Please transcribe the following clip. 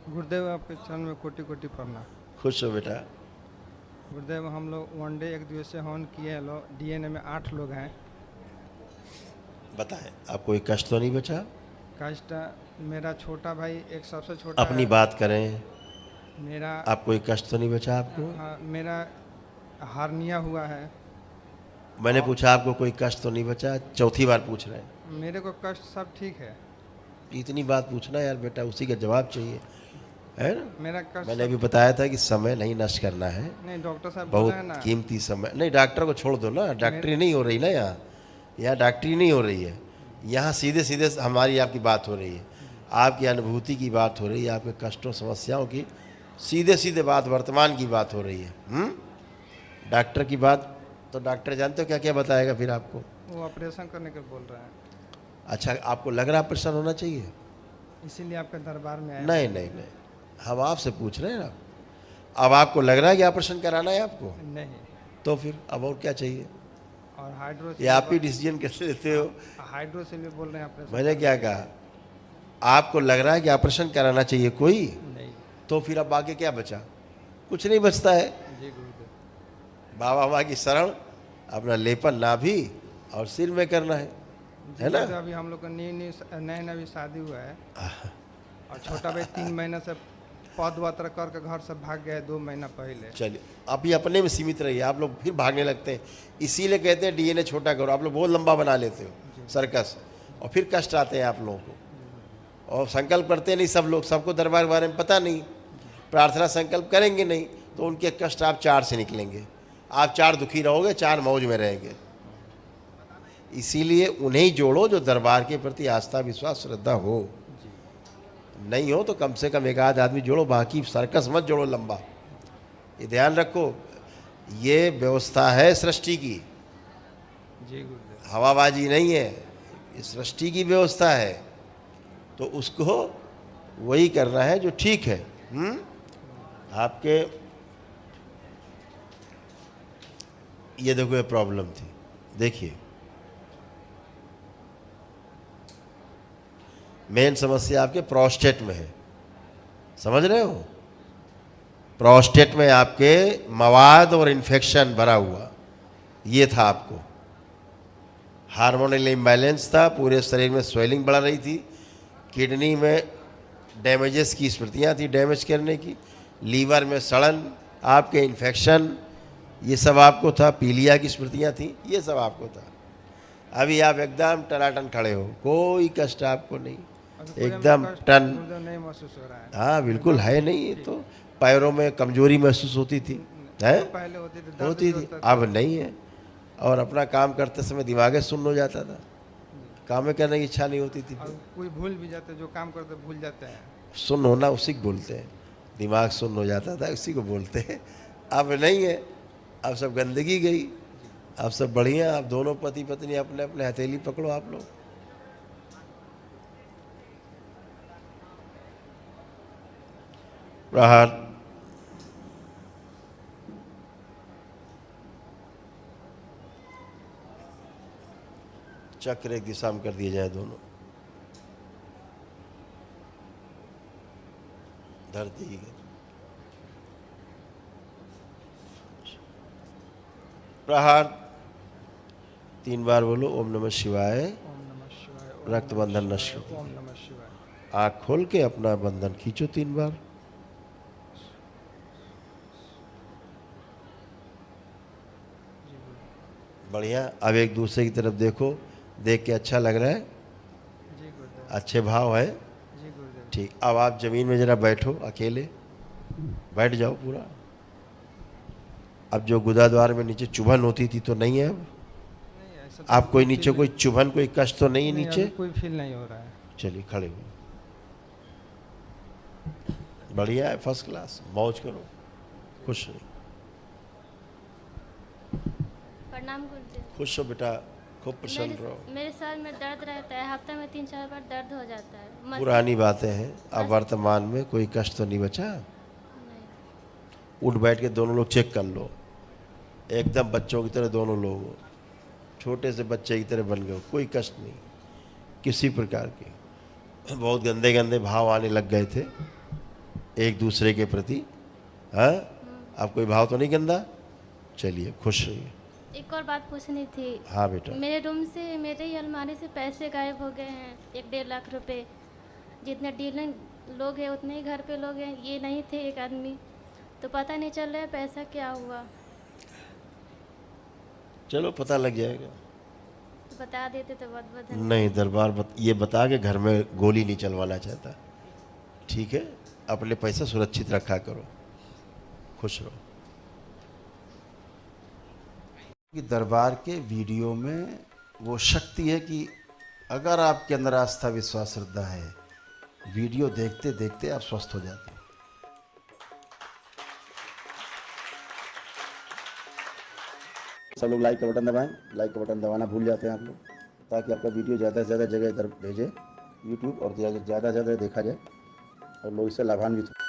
गुरुदेव आपके चरण में कोटि कोटि प्रणाम। खुश हो बेटा। गुरुदेव हम लोग वनडे एक दिवसीय हवन किए हैं, लोग डीएनए में 8 लोग हैं। बताएं, आप कोई कष्ट तो नहीं बचा? कष्ट मेरा छोटा भाई एक सबसे छोटा अपनी है। बात करें। मेरा आप कोई कष्ट तो नहीं बचा आपको? हाँ, मेरा हार्निया हुआ है। मैंने और पूछा आपको कोई कष्ट तो नहीं बचा, चौथी बार पूछ रहे हैं। मेरे को कष्ट सब ठीक है। इतनी बात पूछना यार बेटा, उसी का जवाब चाहिए, है ना? मेरा कष्ट मैंने सब अभी बताया था कि समय नहीं नष्ट करना है, नहीं, डॉक्टर साहब बोले हैं बहुत ना। कीमती समय। नहीं, डॉक्टर को छोड़ दो ना, डॉक्टरी नहीं हो रही ना यहाँ। यहाँ डॉक्टरी नहीं हो रही है, यहाँ सीधे सीधे हमारी आपकी बात हो रही है, आपकी अनुभूति की बात हो रही है, आपके कष्टों समस्याओं की सीधे सीधे बात, वर्तमान की बात हो रही है। डॉक्टर की बात तो डॉक्टर जानते हो क्या क्या बताएगा फिर आपको। वो ऑपरेशन करने के बोल रहे हैं, अच्छा, आपको लग रहा है ऑपरेशन होना चाहिए? इसीलिए आपके दरबार में आए। नहीं नहीं नहीं, हम आपसे पूछ रहे हैं ना। अब आपको लग रहा है कि ऑपरेशन कराना है आपको, नहीं, तो फिर अब और क्या चाहिए? और हाइड्रो ये आप ही डिसीजन कैसे लेते हो? हाइड्रो से भी बोल रहे हैं ऑपरेशन। मैंने क्या कहा? आपको लग रहा है कि ऑपरेशन कराना चाहिए कोई, नहीं तो फिर अब आगे क्या बचा? कुछ नहीं बचता है। जी गुरुदेव। बाबा माँ की शरण, अपना लेपन नाभि और सिर में करना है ना? गुरुदेव, अभी हम लोग का नए नए शादी हुआ है, और छोटा भाई 3 महीने से पद यात्रा करके घर से भाग गया है 2 महीना पहले। चलिए, आप ही अपने में सीमित रहिए, आप लोग फिर भागने लगते हैं। इसीलिए कहते हैं डीएनए छोटा करो, आप लोग बहुत लंबा बना लेते हो सर्कस, और फिर कष्ट आते हैं आप लोगों को। और संकल्प करते नहीं सब लोग, सबको दरबार के बारे में पता नहीं, प्रार्थना संकल्प करेंगे नहीं, तो उनके कष्ट आप 4 से निकलेंगे। आप 4 दुखी रहोगे, 4 मौज में रहेंगे। इसीलिए उन्हें ही जोड़ो जो दरबार के प्रति आस्था विश्वास श्रद्धा हो। नहीं हो तो कम से कम एक आध आदमी जोड़ो, बाकी सर्कस मत जोड़ो लंबा। ये ध्यान रखो, ये व्यवस्था है सृष्टि की, जी गुरुदेव। हवाबाजी नहीं है, ये सृष्टि की व्यवस्था है, तो उसको वही करना है जो ठीक है। आपके ये देखो, ये प्रॉब्लम थी, देखिए मेन समस्या आपके प्रोस्टेट में है, समझ रहे हो? प्रोस्टेट में आपके मवाद और इन्फेक्शन भरा हुआ, ये था आपको। हार्मोनल इम्बैलेंस था, पूरे शरीर में स्वेलिंग बढ़ रही थी, किडनी में डैमेजेस की स्मृतियाँ थी डैमेज करने की, लीवर में सड़न, आपके इन्फेक्शन, ये सब आपको था, पीलिया की स्मृतियाँ थी, ये सब आपको था। अभी आप एकदम टनाटन खड़े हो, कोई कष्ट आपको नहीं, एकदम टन। गुरुदेव नहीं महसूस हो रहा है। हाँ बिल्कुल है नहीं, ये तो पैरों में कमजोरी महसूस होती थी, है? पहले होती थी, दर्द होती भी थी, होता था। अब नहीं है। और अपना काम करते समय दिमाग सुन्न हो जाता था, काम करने की इच्छा नहीं होती थी। और कोई भूल भी जाते, जो काम करते भूल जाते हैं। सुन्न होना उसी को बोलते हैं, दिमाग सुन्न हो जाता था, उसी को बोलते हैं। अब नहीं है, अब सब गंदगी गई, अब सब बढ़िया। अब दोनों पति पत्नी अपने अपने हथेली पकड़ो आप लोग। प्रहार, चक्र एक दिशा में कर दिए जाए दोनों, धरती की। प्रहार 3 बार बोलो, ओम नमः शिवाय। ओम नमः शिवाय। ओम रक्त नमः बंधन शिवाय, नष्ट होती है। ओम नमः शिवाय। आँख खोल के अपना बंधन खींचो 3 बार। बढ़िया। अब एक दूसरे की तरफ देखो, देख के अच्छा लग रहा है, जी गुरुदेव। अच्छे भाव है, जी गुरुदेव। ठीक। अब आप जमीन में जरा बैठो, अकेले बैठ जाओ पूरा। अब जो गुदाद्वार में नीचे चुभन होती थी तो नहीं है अब? नहीं, ऐसा तो आप कोई नीचे फील कोई चुभन, कोई कष्ट तो नहीं है नहीं, नीचे? अभी कोई फील नहीं हो रहा है। चलिए खड़े हो, बढ़िया है, फर्स्ट क्लास, मौज करो, खुश रहो। प्रणाम गुरुदेव। खुश हो बेटा, खूब प्रसन्न रहो। मेरे सर में दर्द रहता है, हफ्ते में 3-4 बार दर्द हो जाता है। पुरानी बातें हैं, अब वर्तमान में कोई कष्ट तो नहीं बचा। नहीं। उठ बैठ के दोनों लोग चेक कर लो, एकदम बच्चों की तरह दोनों लोग हो, छोटे से बच्चे की तरह बन गए, कोई कष्ट नहीं किसी प्रकार के। बहुत गंदे गंदे भाव आने लग गए थे, एक दूसरे के प्रति। हाँ, आप कोई भाव तो नहीं गंदा? चलिए, खुश रहिए। एक और बात पूछनी थी। हाँ बेटा। मेरे रूम से, मेरे ही अलमारी से पैसे गायब हो गए हैं, 1-1.5 लाख रुपए। जितने डीलिंग लोग हैं उतने ही घर पे लोग हैं, ये नहीं थे एक आदमी, तो पता नहीं चल रहा है पैसा क्या हुआ। चलो पता लग जाएगा। तो बता देते तो बहुत बहुत नहीं, दरबार ये बता के घर में गोली नहीं चलवाना चाहता। ठीक है, अपने पैसा सुरक्षित रखा करो, खुश रहो। कि दरबार के वीडियो में वो शक्ति है कि अगर आपके अंदर आस्था, विश्वास, श्रद्धा है, वीडियो देखते देखते आप स्वस्थ हो जाते हैं। सब लोग लाइक का बटन दबाएं, लाइक का बटन दबाना भूल जाते हैं आप लोग, ताकि आपका वीडियो ज़्यादा से ज़्यादा जगह इधर भेजे यूट्यूब, और ज़्यादा से ज़्यादा देखा जाए और लोग इससे लाभान्वित हो।